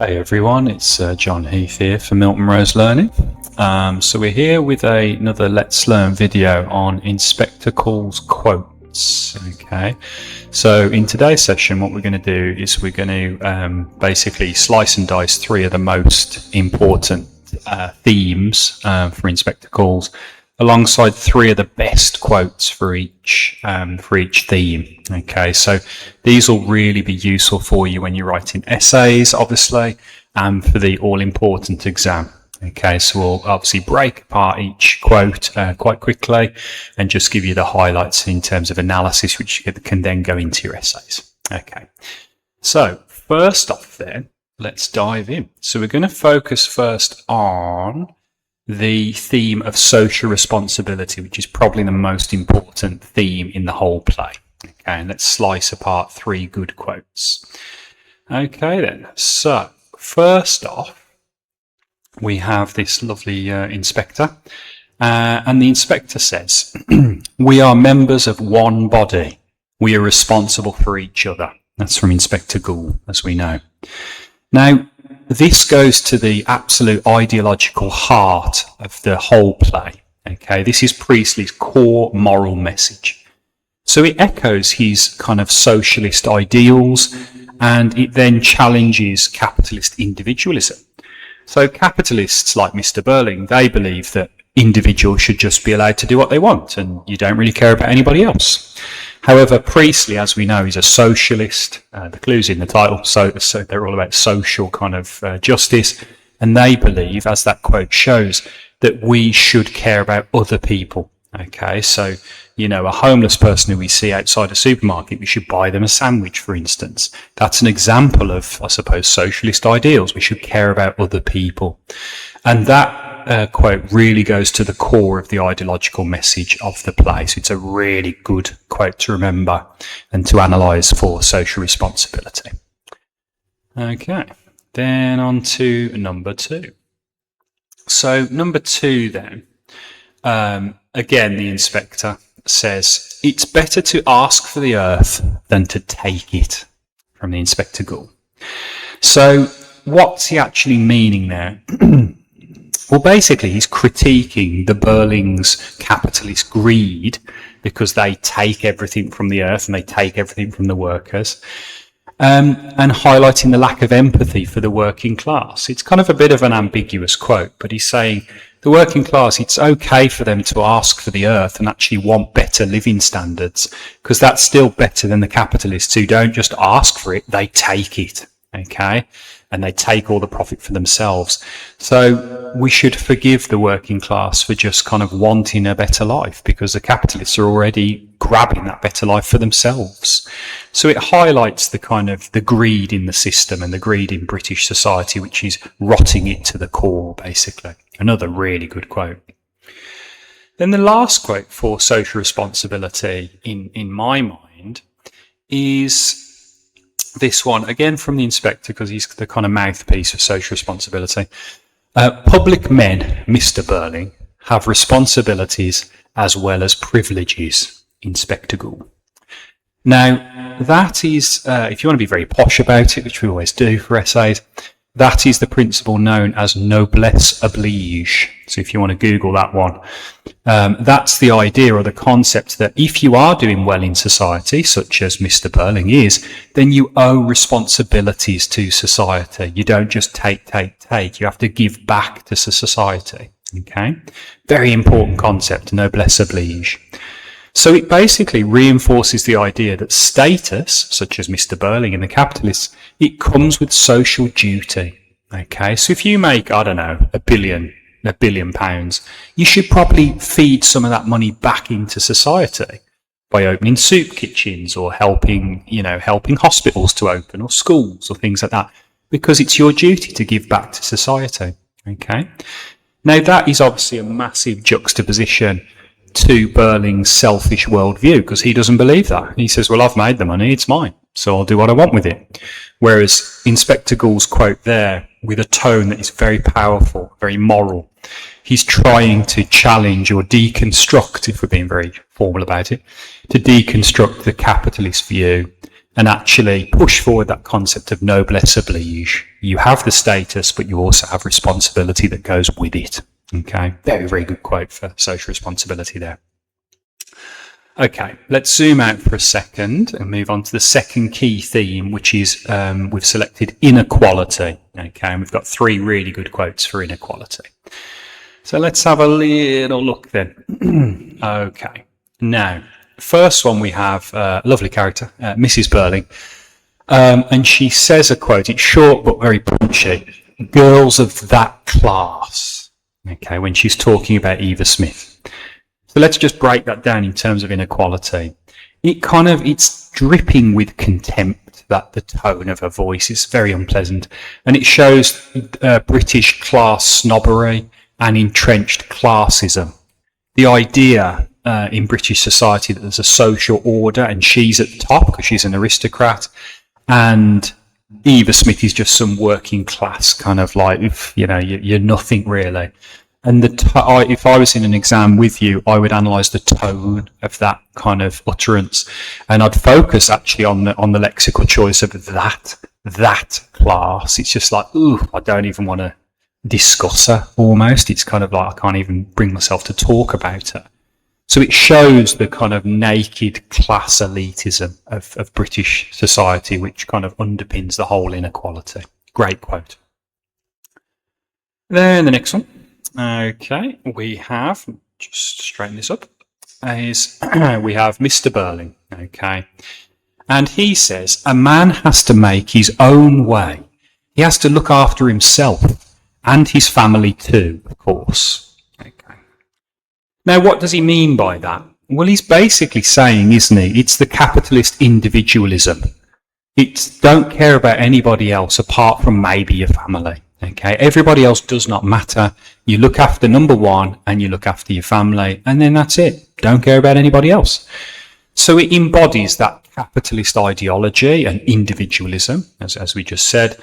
Hey everyone, it's John Heath here for MiltonRose Learning. So we're here with another Let's Learn video on Inspector Calls quotes. Okay, so in today's session what we're going to do is we're going to basically slice and dice three of the most important themes for Inspector Calls, alongside three of the best quotes for each theme. Okay, so these will really be useful for you when you're writing essays, obviously, and for the all-important exam. Okay, so we'll obviously break apart each quote quite quickly and just give you the highlights in terms of analysis, which you can then go into your essays. Okay, so first off then, let's dive in. So we're going to focus first on the theme of social responsibility, which is probably the most important theme in the whole play. Okay, and let's slice apart three good quotes. Okay then, so first off, we have this lovely inspector, and the inspector says, "We are members of one body. We are responsible for each other." That's from Inspector Gould, as we know. Now, this goes to the absolute ideological heart of the whole play. Okay, this is Priestley's core moral message. So it echoes his kind of socialist ideals, and it then challenges capitalist individualism. So capitalists like Mr. Burling, they believe that individuals should just be allowed to do what they want, and you don't really care about anybody else. However, Priestley, as we know, is a socialist. The clue's in the title, so they're all about social kind of justice, and they believe, as that quote shows, that we should care about other people. Okay, so, you know, a homeless person who we see outside a supermarket, we should buy them a sandwich, for instance. That's an example of, I suppose, socialist ideals. We should care about other people. And that quote really goes to the core of the ideological message of the play. So it's a really good quote to remember and to analyse for social responsibility. Okay, then on to number two. So number two then, again, the inspector says, "It's better to ask for the earth than to take it," from the Inspector Gould. So what's he actually meaning there? Well, basically, he's critiquing the Burling's capitalist greed because they take everything from the earth and they take everything from the workers, and highlighting the lack of empathy for the working class. It's kind of a bit of an ambiguous quote, but he's saying the working class, it's okay for them to ask for the earth and actually want better living standards, because that's still better than the capitalists who don't just ask for it, they take it. Okay, and they take all the profit for themselves. So we should forgive the working class for just kind of wanting a better life, because the capitalists are already grabbing that better life for themselves. So it highlights the kind of the greed in the system and the greed in British society, which is rotting it to the core, basically. Another really good quote. Then the last quote for social responsibility in my mind is this one, again from the inspector, because he's the kind of mouthpiece of social responsibility. "Public men, Mr. Burling, have responsibilities as well as privileges, Inspector Gould." Now, that is, if you want to be very posh about it, which we always do for essays, that is the principle known as noblesse oblige. So if you want to Google that one, that's the idea or the concept that if you are doing well in society, such as Mr. Burling is, then you owe responsibilities to society. You don't just take. You have to give back to society. Okay? Very important concept, noblesse oblige. So it basically reinforces the idea that status, such as Mr. Burling and the capitalists, it comes with social duty. Okay, so if you make, I don't know, a billion pounds, you should probably feed some of that money back into society by opening soup kitchens or helping hospitals to open, or schools or things like that, because it's your duty to give back to society. Okay, now that is obviously a massive juxtaposition to Burling's selfish worldview, because he doesn't believe that. He says, well, I've made the money, it's mine, so I'll do what I want with it. Whereas Inspector Gould's quote there, with a tone that is very powerful, very moral, he's trying to challenge or deconstruct, if we're being very formal about it, to deconstruct the capitalist view and actually push forward that concept of noblesse oblige. You have the status, but you also have responsibility that goes with it. Okay, very, very good quote for social responsibility there. Okay, let's zoom out for a second and move on to the second key theme, which is we've selected inequality. Okay, and we've got 3 really good quotes for inequality. So let's have a little look then. Okay, now, first one we have a lovely character, Mrs. Burling, and she says a quote. It's short but very punchy. Girls of that class. Okay, when she's talking about Eva Smith. So let's just break that down in terms of inequality. It's dripping with contempt, that the tone of her voice is very unpleasant, and it shows British class snobbery and entrenched classism. The idea in British society that there's a social order and she's at the top because she's an aristocrat, and Eva Smith is just some working class kind of like, you're nothing really. And if I was in an exam with you, I would analyse the tone of that kind of utterance, and I'd focus actually on the lexical choice of that class. It's just like, I don't even want to discuss her. Almost, it's kind of like I can't even bring myself to talk about her. So it shows the kind of naked class elitism of British society, which kind of underpins the whole inequality. Great quote. Then the next one. Okay, we have, just straighten this up, we have Mr. Burling, okay, and he says, a man has to make his own way. He has to look after himself and his family too, of course. Okay. Now, what does he mean by that? Well, he's basically saying, isn't he, it's the capitalist individualism. It's don't care about anybody else apart from maybe your family. Okay, everybody else does not matter. You look after number one and you look after your family, and then that's it. Don't care about anybody else. So it embodies that capitalist ideology and individualism, as we just said,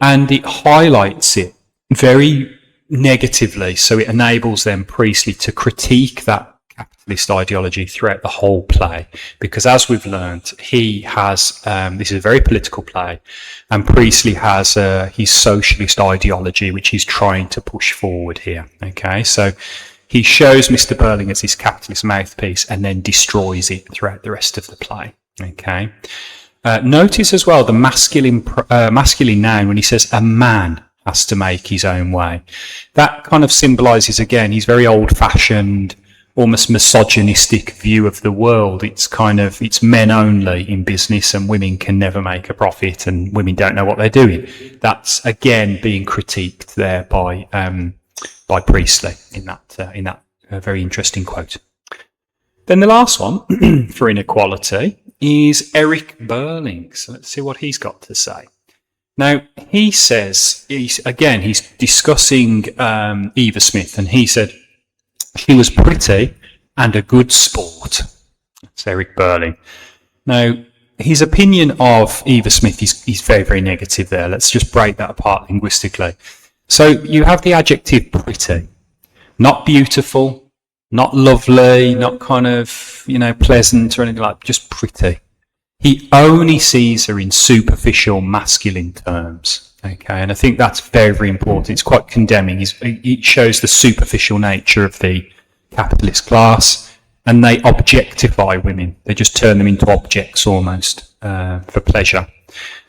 and it highlights it very negatively. So it enables then Priestley to critique that capitalist ideology throughout the whole play, because as we've learned, he has this is a very political play, and Priestley has his socialist ideology which he's trying to push forward here. Okay, so he shows Mr. Burling as his capitalist mouthpiece and then destroys it throughout the rest of the play. Okay, notice as well the masculine noun when he says a man has to make his own way. That kind of symbolises, again, he's very old-fashioned, almost misogynistic view of the world. It's men only in business, and women can never make a profit, and women don't know what they're doing. That's again being critiqued there by Priestley in that very interesting quote. Then the last one for inequality is Eric Burling. So let's see what he's got to say. Now he says he's discussing Eva Smith, and he said, she was pretty and a good sport. That's Eric Burling. Now, his opinion of Eva Smith is very, very negative there. Let's just break that apart linguistically. So you have the adjective pretty, not beautiful, not lovely, not kind of, pleasant or anything like that, just pretty. He only sees her in superficial masculine terms. Okay, and I think that's very, very important. It's quite condemning. It shows the superficial nature of the capitalist class, and they objectify women. They just turn them into objects almost for pleasure.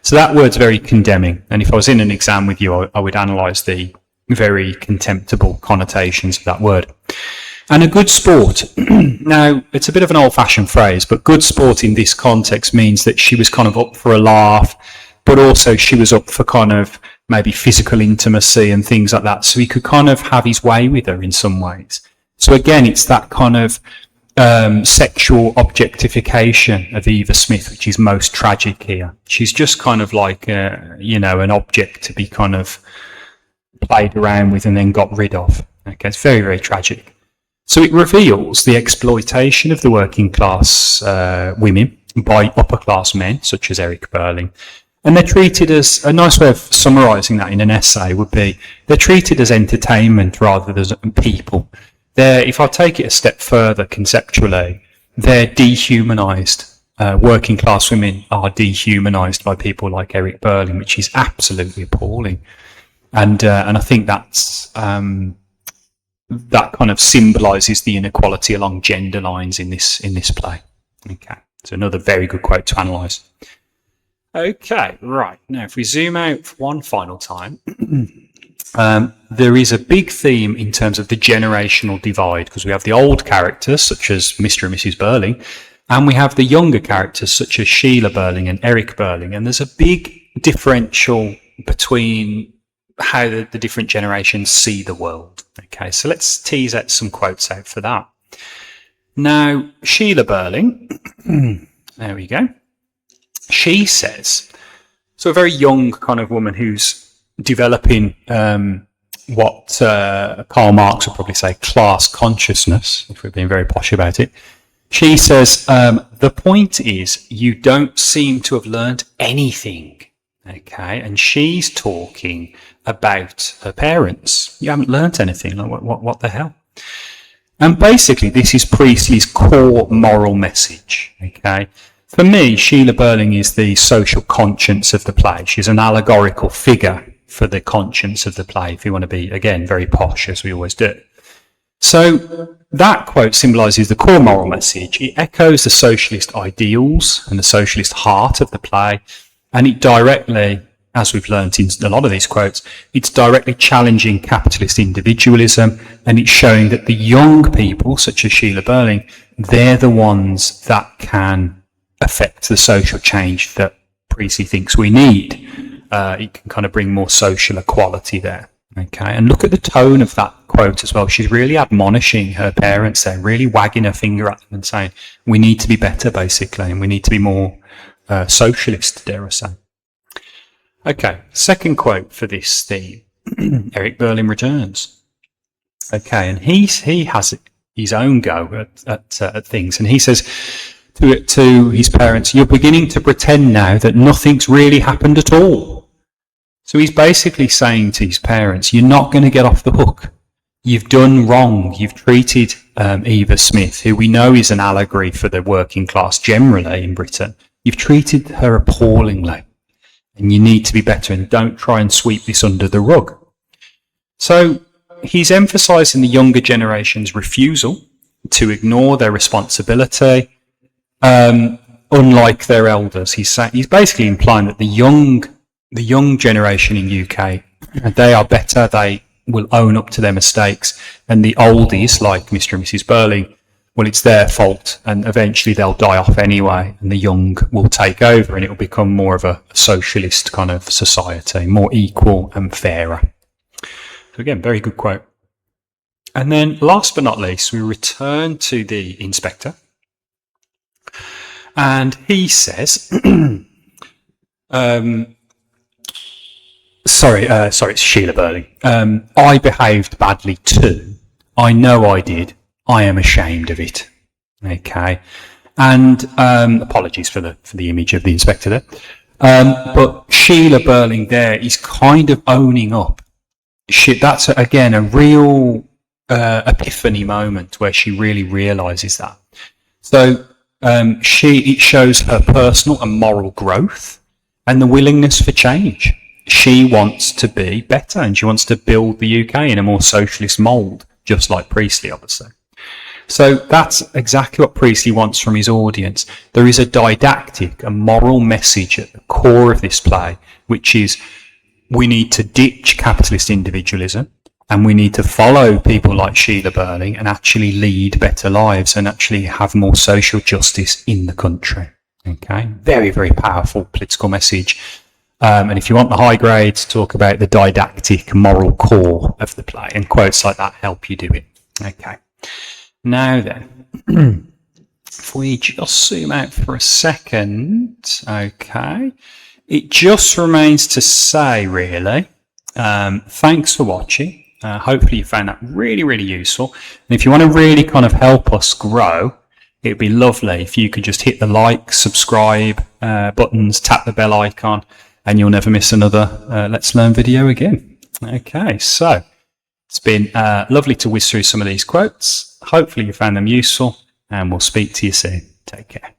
So that word's very condemning. And if I was in an exam with you, I would analyse the very contemptible connotations of that word. And a good sport. Now, it's a bit of an old-fashioned phrase, but good sport in this context means that she was kind of up for a laugh, but also she was up for kind of maybe physical intimacy and things like that. So he could kind of have his way with her in some ways. So again, it's that kind of sexual objectification of Eva Smith, which is most tragic here. She's just kind of like, an object to be kind of played around with and then got rid of. Okay, it's very, very tragic. So it reveals the exploitation of the working class women by upper class men, such as Eric Burling. And they're treated as, a nice way of summarising that in an essay would be, they're treated as entertainment rather than people. If I take it a step further conceptually, they're dehumanised. working class women are dehumanized by people like Eric Berlin, which is absolutely appalling. And I think that's that kind of symbolizes the inequality along gender lines in this play. Okay, so another very good quote to analyze. Okay, right, now if we zoom out for one final time, there is a big theme in terms of the generational divide, because we have the old characters such as Mr. and Mrs. Berling, and we have the younger characters such as Sheila Berling and Eric Berling, and there's a big differential between how the different generations see the world. Okay, so let's tease out some quotes out for that. Now, Sheila Berling, there we go. She says, so a very young kind of woman who's developing what Karl Marx would probably say class consciousness, if we're being very posh about it. She says, the point is you don't seem to have learned anything. Okay, and she's talking about her parents. You haven't learnt anything. Like, what the hell? And basically, this is Priestley's core moral message. Okay, for me, Sheila Berling is the social conscience of the play. She's an allegorical figure for the conscience of the play, if you want to be, again, very posh, as we always do. So that quote symbolises the core moral message. It echoes the socialist ideals and the socialist heart of the play. And it directly, as we've learnt in a lot of these quotes, it's directly challenging capitalist individualism, and it's showing that the young people, such as Sheila Berling, they're the ones that can affect the social change that Priestley thinks we need. It can kind of bring more social equality there. Okay, and look at the tone of that quote as well. She's really admonishing her parents there, really wagging her finger at them and saying, we need to be better, basically, and we need to be more socialist, dare I say. Okay, second quote for this theme. Eric Berlin returns. Okay, and he has his own go at things, and he says to his parents, you're beginning to pretend now that nothing's really happened at all. So he's basically saying to his parents, you're not going to get off the hook. You've done wrong. You've treated Eva Smith, who we know is an allegory for the working class generally in Britain. You've treated her appallingly, and you need to be better, and don't try and sweep this under the rug. So he's emphasising the younger generation's refusal to ignore their responsibility, unlike their elders. He's basically implying that the young generation in UK, they are better, they will own up to their mistakes, and the oldies, like Mr. and Mrs. Berling, well, it's their fault, and eventually they'll die off anyway, and the young will take over, and it will become more of a socialist kind of society, more equal and fairer. So again, very good quote. And then last but not least, we return to the inspector, and he says, sorry, it's Sheila Berling. I behaved badly too. I know I did. I am ashamed of it. Okay, and apologies for the image of the inspector there. But Sheila Berling there is kind of owning up. That's again a real epiphany moment where she really realises that. So it shows her personal and moral growth and the willingness for change. She wants to be better, and she wants to build the UK in a more socialist mould, just like Priestley, obviously. So that's exactly what Priestley wants from his audience. There is a didactic, a moral message at the core of this play, which is we need to ditch capitalist individualism, and we need to follow people like Sheila Berling and actually lead better lives and actually have more social justice in the country. Okay, very, very powerful political message. And if you want the high grades, talk about the didactic moral core of the play, and quotes like that help you do it. Okay. Now then, if we just zoom out for a second, okay, it just remains to say, really, thanks for watching. Hopefully you found that really, really useful. And if you want to really kind of help us grow, it'd be lovely if you could just hit the like, subscribe buttons, tap the bell icon, and you'll never miss another Let's Learn video again. Okay, so it's been lovely to whiz through some of these quotes. Hopefully you found them useful, and we'll speak to you soon. Take care.